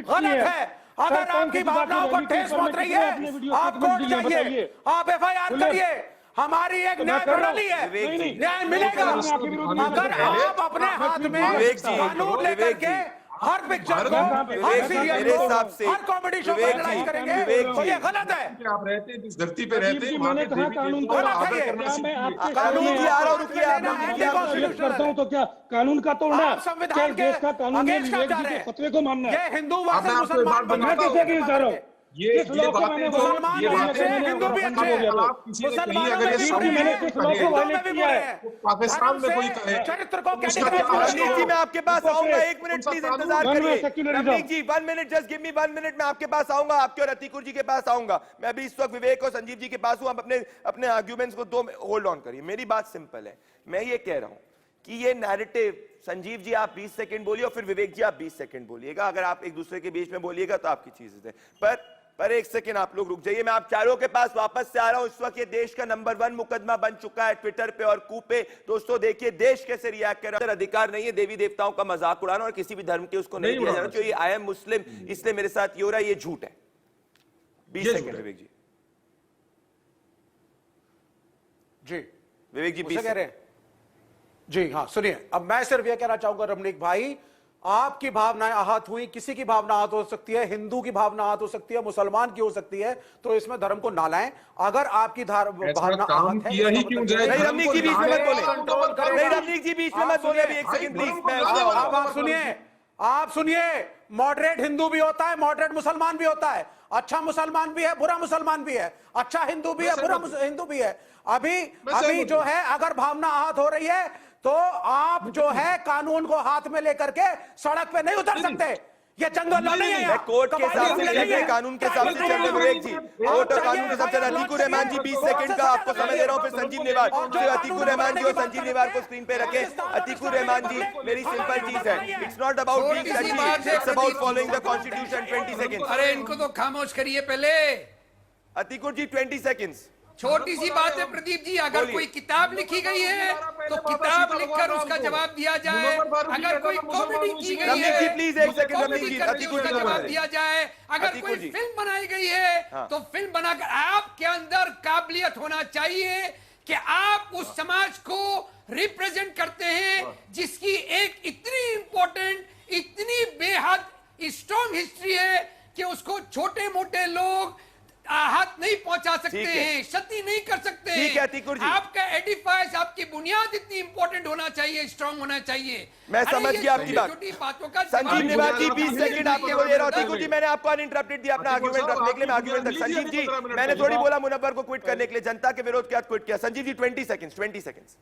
गलत है। अगर आपकी भावनाओं को ठेस पहुंच रही है, आप कोर्ट जाइए, आप FIR करिए। हमारी एक न्याय प्रणाली है, न्याय मिलेगा। अगर आप अपने हाथ में विवेक जी, कानून लेकर विवेक के जी, हर पिक्चर को, विवेक हर जी, सीरियल मेरे को, हिसाब से हर कॉमेडी शो को विवेक एनालाइज जी, करेंगे, विवेक तो जी, ये गलत है। आप रहते हैं जिस धरती पे रहते हैं, जी, वहाँ मैंने के कहा देवी कानून देवताओं का का आदर है। करना क्या मैं सीखिए। आपके कानून जी आ रहा हूं, रुकिए आप। करता हूं तो क्या कानून का तोड़ना आप संविधान के देश का कानून है, अगेंस्ट विवेक जा जी रहे के हैं। फतवे को मानना है। ये हिंदू अब मैं वर्सेस आपको एक बात मुसलमान मैं बताता कैसे हूँ। अगेंस्ट जा रहा हूँ? ये किस लॉ को मैंने बातें मुसलमान ये भी बातें अच्छे हैं, हिंदू भी अच्छे हैं। आप किसी ने कही, मुसलमानों अगर में ये भी सामने बुरे मैंने हैं, किस लॉ को हिंदुओं में वायलेट भी किया बुरे है? हैं। पाकिस्तान में कोई धर्म से कहे, चरित्र को उसका कैटेगराइज क्या करना रमनीक जी मैं आपके पास आऊंगा, एक मिनट उनका प्लीज कानून- इंतजार One way करिए। secularism। रमनीक जी 1 minute, just give me 1 minute, मैं आपके पास आऊंगा, आपके और अतीकुर जी के पास आऊंगा। मैं अभी इस वक्त विवेक और संजीव जी के पास हूं। आप अपने आर्ग्यूमेंट्स को 2 होल्ड ऑन करिए। मेरी बात सिंपल है, मैं ये कह रहा हूं कि ये नैरेटिव, संजीव जी आप 20 सेकंड बोलिए और फिर विवेक जी आप 20 सेकंड बोलिएगा। अगर आप एक दूसरे के बीच में बोलिएगा तो आपकी चीजें है, पर एक सेकंड आप लोग रुक जाइए। मैं आप चारों के पास वापस से आ रहा हूं। इस वक्त ये देश का नंबर 1 मुकदमा बन चुका है ट्विटर पे और कू पे। दोस्तों देखिए देश कैसे रिएक्ट कर रहा है। अधिकार नहीं है देवी देवताओं का मजाक उड़ाना और किसी भी धर्म के उसको नहीं दिया जाना चाहिए। आई एम मुस्लिम इसलिए मेरे साथ ये हो रहा है, ये झूठ है। 20 सेकंड विवेक जी। जी विवेक जी 20 कह रहे हैं जी। हाँ सुनिए, अब मैं सिर्फ यह कहना चाहूंगा रमणीक भाई, आपकी भावनाएं आहत हुई, किसी की भावना आहत हो सकती है, हिंदू की भावना आहत हो सकती है, मुसलमान की हो सकती है, तो इसमें धर्म को ना लाएं। अगर आपकी भावना आहत है, किया ही क्यों जाए? नहीं रमनीक जी बीच में मत बोले, नहीं रमनीक जी बीच में मत बोले, अभी एक सेकंड प्लीज। आप सुनिए, मॉडरेट हिंदू भी होता है, मॉडरेट मुसलमान भी होता है, अच्छा मुसलमान भी है, बुरा मुसलमान भी है, अच्छा हिंदू भी है, बुरा हिंदू भी है। अभी जो है अगर भावना आहत हो रही है तो आप जो है कानून को हाथ में लेकर के सड़क पे नहीं उतर सकते। ये जंगल नहीं है, मैं कोर्ट के हिसाब से चल रहे, कानून के हिसाब से चल रहे विवेक जी, कोर्ट और कानून के हिसाब से। अतीकुर रहमान जी 20 सेकंड का आपको समय दे रहा हूं, फिर संजीव नेवार। फिर अतीकुर रहमान जी और संजीव नेवार को स्क्रीन पे रखें। अतीकुर रहमान जी, मेरी सिंपल चीज है, it's not about being Sachi, it's about following the constitution. 20 second. अरे इनको तो खामोश करिए पहले। अतीकुर जी 20 सेकंड्स। छोटी सी बात है प्रदीप जी, अगर कोई किताब लिखी गई है तो किताब लिखकर उसका जवाब दिया जाए। अगर कोई कॉमेडी की गई है प्लीज एक सेकंड रमनीक जी, अतीकुर जी जवाब दिया जाए। अगर कोई फिल्म बनाई गई है तो फिल्म बनाकर आपके अंदर काबिलियत होना चाहिए कि आप उस समाज को रिप्रेजेंट करते हैं जिसकी एक इतनी इंपॉर्टेंट, इतनी बेहद स्ट्रॉन्ग हिस्ट्री है कि उसको छोटे मोटे लोग आहत नहीं पहुंचा सकते हैं, क्षति नहीं कर सकते हैं। ठीक है अतीकुर जी, आपका एडिफाइस, आपकी बुनियाद इतनी इंपॉर्टेंट होना चाहिए, स्ट्रांग होना चाहिए। मैं समझ गया आपकी बात। छोटी बातों का संजीव नेवार जी 20 सेकंड आपको दे रहा हूं। अतीकुर जी मैंने आपको अनइंटरप्टेड दिया अपना आर्गुमेंट रखने के लिए, मैं आर्गुमेंट तक। संजीव जी मैंने थोड़ी बोला मुनव्वर को क्विट करने के लिए, जनता के विरोध के साथ क्विट किया। संजीव जी 20 सेकंड्स।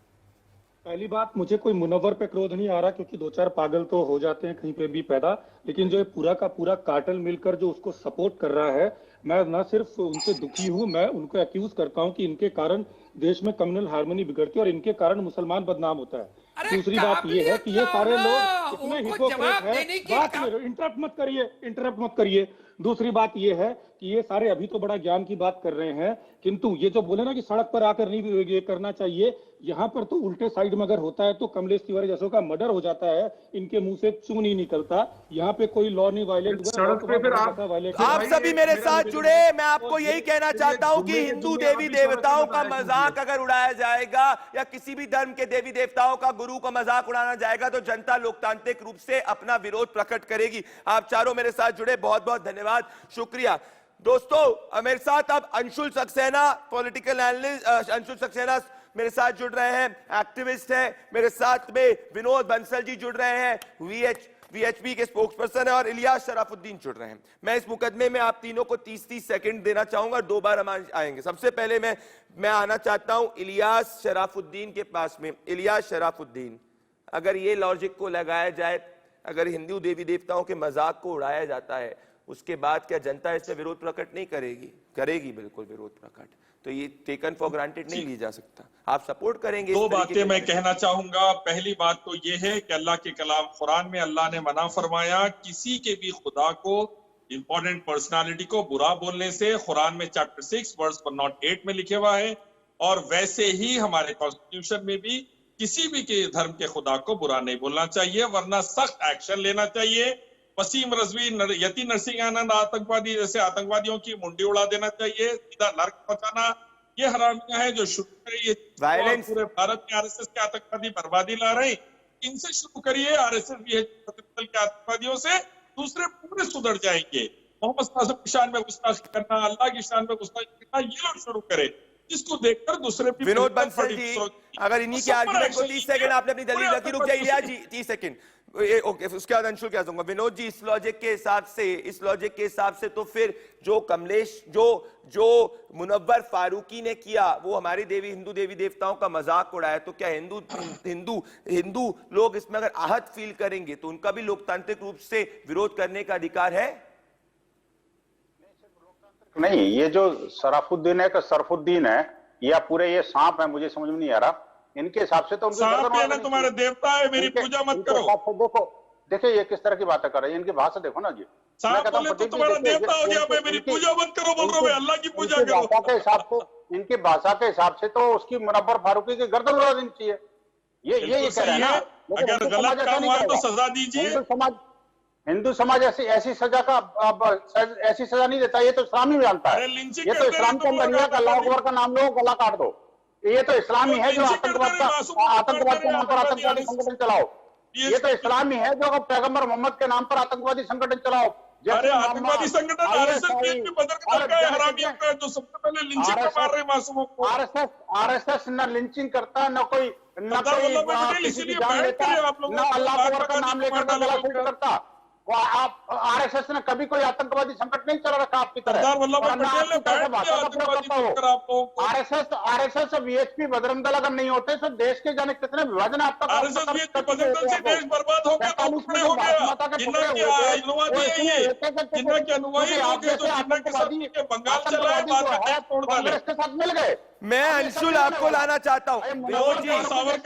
पहली बात, मुझे कोई मुनव्वर पे क्रोध नहीं आ रहा, क्योंकि 2-4 पागल तो हो जाते हैं कहीं पे भी पैदा, लेकिन जो ये पूरा का पूरा कार्टेल मिलकर जो उसको सपोर्ट कर रहा है, मैं ना सिर्फ उनसे दुखी हूं, मैं उनको एक्यूज करता हूं कि इनके कारण देश में कम्युनल हार्मनी बिगड़ती है और इनके कारण मुसलमान बदनाम होता है। दूसरी बात ये है कि ये सारे लोग इतने हिपोक्रेट हैं। बात इंटरप्ट मत करिए। दूसरी बात ये है कि ये सारे अभी तो बड़ा ज्ञान की बात कर रहे हैं, किंतु ये जो बोले ना कि सड़क पर आकर नहीं ये करना चाहिए, यहाँ पर तो उल्टे साइड में अगर होता है तो कमलेश तिवारी जैसों का मर्डर हो जाता है, इनके मुंह से चू नहीं निकलता। यहाँ पे कोई लॉ नहीं वायलेट हुआ। आप सभी मेरे साथ जुड़े, मैं आपको यही कहना चाहता हूं कि हिंदू देवी देवताओं का मजाक अगर उड़ाया जाएगा या किसी भी धर्म के देवी देवताओं का गुरु का मजाक उड़ाना जाएगा तो जनता लोकतांत्रिक रूप से अपना विरोध प्रकट करेगी। आप चारों मेरे साथ जुड़े, बहुत बहुत धन्यवाद, शुक्रिया। दोस्तों मेरे साथ अब अंशुल सक्सेना, पॉलिटिकल एनालिस्ट अंशुल सक्सेना मेरे साथ जुड़ रहे हैं, एक्टिविस्ट हैं। मेरे साथ में विनोद बंसल जी जुड़ रहे हैं, वीएचपी के स्पोक्स पर्सन है, और इलियास शराफुद्दीन जुड़ रहे हैं। मैं इस मुकदमे में आप तीनों को 30-30 सेकंड देना चाहूंगा, 2 बार हम आएंगे। सबसे पहले मैं आना चाहता हूं इलियास शराफुद्दीन के पास में। इलियास शराफुद्दीन, अगर ये लॉजिक को लगाया जाए, अगर हिंदू देवी देवताओं के मजाक को उड़ाया जाता है, उसके बाद क्या जनता इससे विरोध प्रकट नहीं करेगी? करेगी, बिल्कुल विरोध प्रकट। तो ये टेकन फॉर ग्रांटेड नहीं ली जा सकता। आप सपोर्ट करेंगे? 2 बातें मैं कहना चाहूंगा। पहली बात तो ये है कि अल्लाह के कलाम कुरान में अल्लाह ने मना फरमाया किसी के भी खुदा को, इंपॉर्टेंट पर्सनालिटी को बुरा बोलने से। कुरान में चैप्टर 6 वर्स 108 में लिखे हुआ है। और वैसे ही हमारे कॉन्स्टिट्यूशन में भी किसी भी के धर्म के खुदा को बुरा नहीं बोलना चाहिए, वरना सख्त एक्शन लेना चाहिए। वसीम रजवी, यति नरसिंह आनंद आतंकवादी जैसे आतंकवादियों की मुंडी उड़ा देना चाहिए, सीधा नर्क पहुंचाना। ये हरामियां हैं जो शुरू करिए पूरे भारत में आरएसएस के आतंकवादी बर्बादी ला रहे हैं, इनसे शुरू करिए, आरएसएस भी के आतंकवादियों से, दूसरे पूरे सुधर जाएंगे। मोहम्मद साहब की शान में गुस्ताखी करना, अल्लाह की शान में गुस्ताखी करना, ये लोग शुरू करें, जिसको देखकर दूसरे भी। विनोद बंसल जी, अगर इन्हीं के आर्गुमेंट को 30 सेकंड आपने अपनी दलील रखी, रुक जाइए जी 30 सेकंड, ओके, उसके बाद अंशुल क्या दूंगा। विनोद जी, इस लॉजिक के हिसाब से तो फिर जो कमलेश, जो मुनव्वर फारूकी ने किया, वो हमारी हिंदू देवी देवताओं का मजाक उड़ाया, तो क्या हिंदू लोग इसमें अगर आहत फील करेंगे तो उनका भी लोकतांत्रिक रूप से विरोध करने का अधिकार है? नहीं, ये जो शराफुद्दीन है कि सरफुद्दीन है या पूरे ये सांप है, मुझे समझ में नहीं आ रहा। इनके हिसाब से तो उनकी सांप गर्दन ये उड़ानी ना तुम्हारे चाहिए। देवता है, मेरी इनके- पूजा मत इनके करो। हिसाब से देखो, देखिए ये किस तरह की बातें कर रहे हैं, इनकी भाषा देखो ना जी। मैं सांप कहता हूं बोले तो प्रदीप जी, तुम्हारा देखिए, देवता हो गया, इनकी- मैं मेरी इनकी- पूजा मत करो, बोल रहा हूँ मैं अल्लाह की पूजा इनकी करो। भाषा के हिसाब से, इनकी भाषा के हिसाब से तो उसकी मुनव्वर फारूकी की गर्दन उड़ा देनी चाहिए। ये बिल्कुल कह रहे सही हैं ना। है। लेकिन अगर हिंदू गलत समाज ऐसा काम नहीं हुआ है तो करेगा। सजा दीजिए। हिंदू समाज ऐसी सजा का ऐसी सजा नहीं देता। ये तो इस्लामी में जानता है। अरे लिंचिंग ये तो करते इस्लाम रहे के अंदर तो ही है कि अल्लाह बोला अकबर का नाम लो, गला काट दो। ये तो इस्लामी है जो लिंचिंग आतंकवाद करते रहे, मासूम को आतंकवाद के करते नाम पर रहे, आतंकवादी आतंकवादी संगठन चलाओ। ये तो इस्लामी है जो पैगंबर मोहम्मद के नाम पर आतंकवादी संगठन चलाओ। अरे आतंकवादी संगठन आरएसएस भी बदल करता है, हरामियों का, जो सबसे पहले लिंचिंग का मार रहे हैं मासूमों को। आरएसएस न लिंचिंग करता, न कोई सरदार वल्लभ भाई पटेल किसी की इसीलिए जान बैन लेता, करे आप लोगों न को, अल्लाह महात्मा अकबर का गांधी नाम को लेकर मार गला डाला सूट बोलकर। करता। वो आप आरएसएस ने कभी कोई आतंकवादी संगठन नहीं चला रखा आपकी तरह। सरदार वल्लभ भाई और न पटेल ने आपकी तरह बैन से किया भाषा का प्रयोग आतंकवादी करता हो। बोलकर आप लोगों को। आरएसएस और वीएचपी बजरंग दल अगर नहीं होते तो देश के जाने कितने विभाजन आप तक आरएसएस भी बदल से देश बर्बाद हो गया, तो टुकड़े हो गया। जिन्ना के अनुवादी है ये, जिन्ना के अनुयायी लोग हैं, जो जिन्ना के साथ के बंगाल चला है, बाद में देश तोड़ डाले। कांग्रेस के साथ मिल गए। मैं अंशुल आपको लाना चाहता हूं।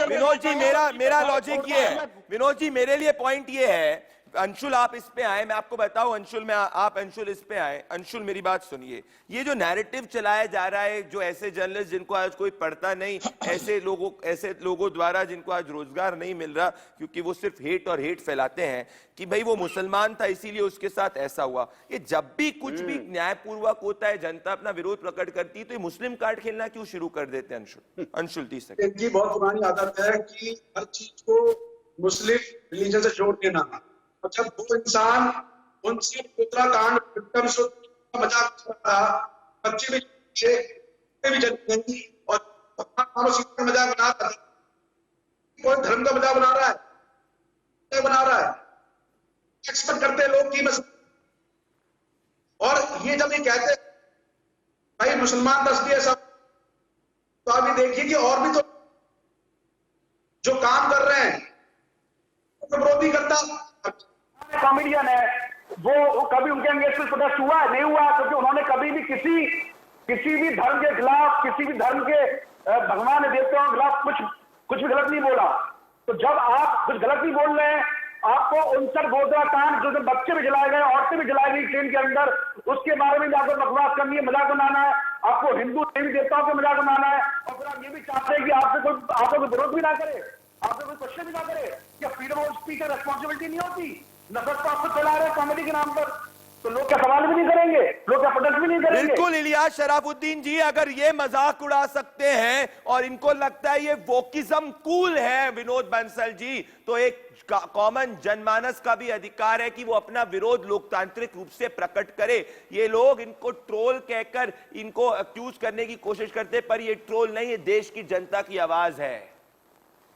विनोद जी मेरा लॉजिक ये है, विनोद जी मेरे लिए पॉइंट ये है, अंशुल आप इस पे आए, मैं आपको बताऊं अंशुल में आप अंशुल इस पे आए। अंशुल मेरी बात सुनिए, ये जो नैरेटिव चलाया जा रहा है, जो ऐसे जर्नलिस्ट जिनको आज कोई पढ़ता नहीं, ऐसे लोगों द्वारा जिनको आज रोजगार नहीं मिल रहा क्योंकि वो सिर्फ हेट और हेट फैलाते हैं कि भाई वो मुसलमान था इसीलिए उसके साथ ऐसा हुआ। ये जब भी कुछ भी न्यायपूर्वक होता है, जनता अपना विरोध प्रकट करती है, तो ये मुस्लिम कार्ड खेलना क्यों शुरू कर देते हैं? अंशुल 30 सेकंड। इनकी बहुत पुरानी आदत है कि हर चीज को मुस्लिम रिलीजन से जोड़ देना। और जब वो इंसान उनसे उत्तराखंड मजाक कर रहा, बच्चे भी जल गई और मजाक बना रहा, कोई धर्म का मजाक बना रहा है, एक्सपेक्ट करते हैं लोग कि बस। और ये जब ये कहते हैं भाई मुसलमान दस दिए सब, तो आप ये देखिए कि और भी तो जो काम कर रहे हैं तो विरोधी करता कॉमेडियन है वो कभी उनके अंगेज में प्रोटेस्ट हुआ नहीं हुआ, क्योंकि उन्होंने कभी भी किसी भी धर्म के खिलाफ, किसी भी धर्म के भगवान देवताओं के खिलाफ कुछ भी गलत नहीं बोला। तो जब आप कुछ गलत नहीं बोल रहे हैं, आपको 59 गोदाकांड जो बच्चे भी जलाए गए, औरतें भी जलाई गई ट्रेन के अंदर, उसके बारे में आपको बकवास करनी है, मजाक बनाना है, आपको हिंदू देवी देवताओं के मजाक बनाना है, और फिर आप ये भी चाहते हैं कि आपको कोई विरोध भी ना करे, आपको कोई क्वेश्चन भी ना करे। क्या फ्रीडम ऑफ स्पीच का रेस्पॉन्सिबिलिटी नहीं होती? नफरत तो आपको फैला रहे हैं कॉमेडी के नाम पर, तो लोग क्या सवाल भी नहीं करेंगे, लोग क्या प्रोटेस्ट भी नहीं करेंगे? बिल्कुल इलियास शराफुद्दीन जी, अगर ये मजाक उड़ा सकते हैं और इनको लगता है ये वोकिज्म कूल है विनोद बंसल जी, तो एक कॉमन जनमानस का भी अधिकार है कि वो अपना विरोध लोकतांत्रिक रूप से प्रकट करे। ये लोग इनको ट्रोल कहकर इनको अक्यूज करने की कोशिश करते, पर ये ट्रोल नहीं, ये देश की जनता की आवाज है।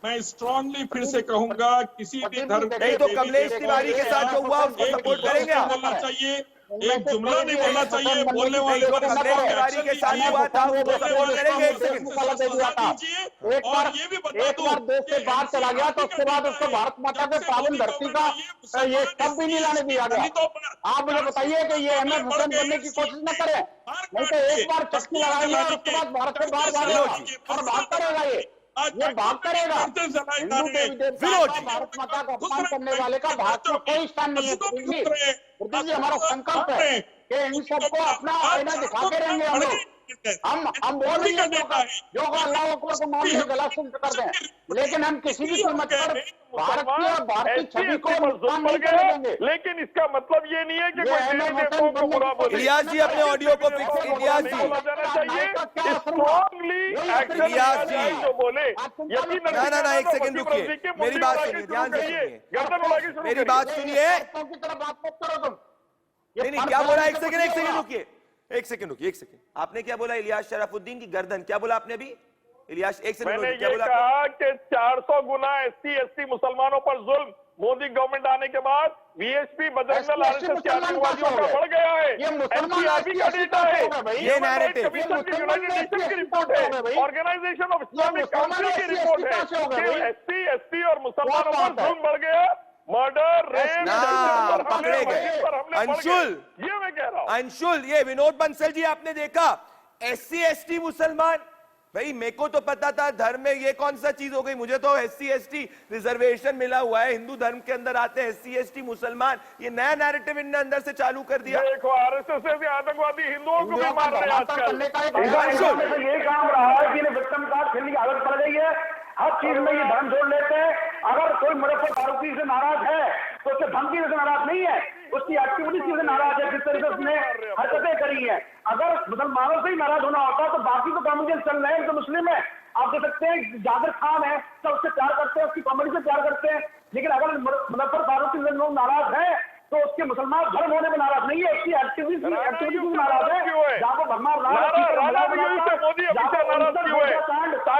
मैं स्ट्रांगली फिर से कहूंगा, किसी भी धर्म के नहीं तो कमलेश तिवारी के साथ जो हुआ उसको सपोर्ट करेंगे आप? बोलना चाहिए, एक जुमला नहीं बोलना चाहिए, बोलने वाले को कमलेश तिवारी के साथ हुआ था उसको सपोर्ट करेंगे? एक सेकंड। और ये भी बता एक बार देश से बाहर चला गया तो उसके बाद उसको भारत माता के पावन धरती का ये सब भी नहीं लाने दिया गया। आप मुझे बताइए कि ये हमें हुसैन बनने की कोशिश न करें, नहीं तो एक बार चक्की लगाएंगे उसके बाद भारत से बाहर भागेगा और भाग करेगा। ये भाग करेगा। हिंदू देवी देवताओं का, भारत माता का अपमान करने वाले का भारत में कोई स्थान नहीं है। प्रदीप जी हमारा संकल्प है कि इन सबको अपना आईना दिखा के रहेंगे हम लोग। हम बोल रही है जो अल्लाह अकबर को मान के गला सुन कर दें, लेकिन हम किसी भी कीमत पर भारत की और भारतीय छवि को नुकसान नहीं करने देंगे। लेकिन इसका मतलब ये नहीं है कि कोई देवी देवताओं को बुरा बोले। इलियास जी अपने ऑडियो को फिक्स, इलियास जी इलियास जी ना एक सेकंड रुकिए, मेरी बात सुनिए, ध्यान से सुनिए, मेरी बात सुनिए। नहीं क्या बोला? एक सेकंड रुकिए, एक सेकंड। आपने क्या बोला? इलियास शराफुद्दीन की गर्दन, क्या बोला आपने अभी? इलियास एक सेकंड, मैंने क्या ये बोला? कहा कि 400 गुना SC/ST मुसलमानों पर जुल्म मोदी गवर्नमेंट आने के बाद VHP बजरंग दल आरएसएस के आतंकवादियों का बढ़ गया है। NCRB का डेटा है, ये नैरेटिव कमीशन की यूनाइटेड नेशन की रिपोर्ट है, ऑर्गेनाइजेशन ऑफ इस्लामिक काउंसिल की रिपोर्ट है कि SC/ST और मुसलमानों पर जुल्म बढ़ गया, मर्डर, रेप, पकड़े गए। अंशुल, ये मैं कह रहा हूँ। अंशुल, ये विनोद बंसल जी आपने देखा SC/ST मुसलमान भाई मेरे को तो पता था धर्म में ये कौन सा चीज हो गई, मुझे तो SC ST रिजर्वेशन मिला हुआ है, हिंदू धर्म के अंदर आते हैं SC ST मुसलमान, ये नया नैरेटिव इनने अंदर से चालू कर दिया। देखो आरएसएस से भी आतंकवादी हिंदुओं को भी मार रहे हैं आजकल। यही काम रहा है कि इन्हें विक्टिम कार्ड खेलने की आदत पड़ गई है, हर चीज में ये धर्म जोड़ लेते हैं। अगर कोई मुजफ्फर फारूकी से नाराज है तो उससे धमकी से नाराज नहीं है, उसकी एक्टिविटी से नाराज है, जिस तरीके से उसने हरकतें करी हैं। अगर मुसलमानों से ही नाराज होना होता तो बाकी तो कॉमेडियन चल रहे हैं, तो मुस्लिम है, आप देख सकते हैं जाकिर खान है, सब उससे प्यार करते हैं, उसकी कॉमेडी से प्यार करते हैं। लेकिन अगर मुजफ्फर फारूकी से लोग नाराज हैं तो उसके मुसलमान धर्म होने में नाराज नहीं है, उसकी एक्टिविटी से नाराज है। जहाँ को भगवान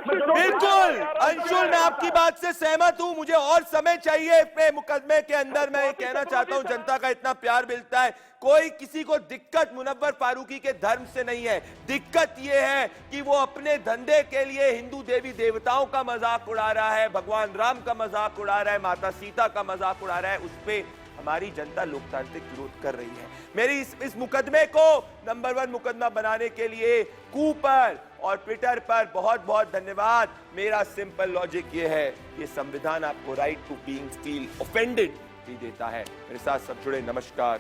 बिल्कुल अंशुल, मैं आपकी बात से सहमत हूं, मुझे और समय चाहिए अपने मुकदमे के अंदर। मैं ये कहना चाहता हूं, जनता का इतना प्यार मिलता है, कोई किसी को दिक्कत मुनव्वर फारूकी के धर्म से नहीं है, दिक्कत यह है कि वो अपने धंधे के लिए हिंदू देवी देवताओं का मजाक उड़ा रहा है, भगवान राम का मजाक उड़ा रहा है, माता सीता का मजाक उड़ा रहा है, उस पे हमारी जनता लोकतांत्रिक विरोध कर रही है। मेरी इस मुकदमे को नंबर 1 मुकदमा बनाने के लिए कू पर और ट्विटर पर बहुत बहुत धन्यवाद। मेरा सिंपल लॉजिक ये है, ये संविधान आपको right to being feel offended भी देता है। मेरे साथ सब जुड़े, नमस्कार।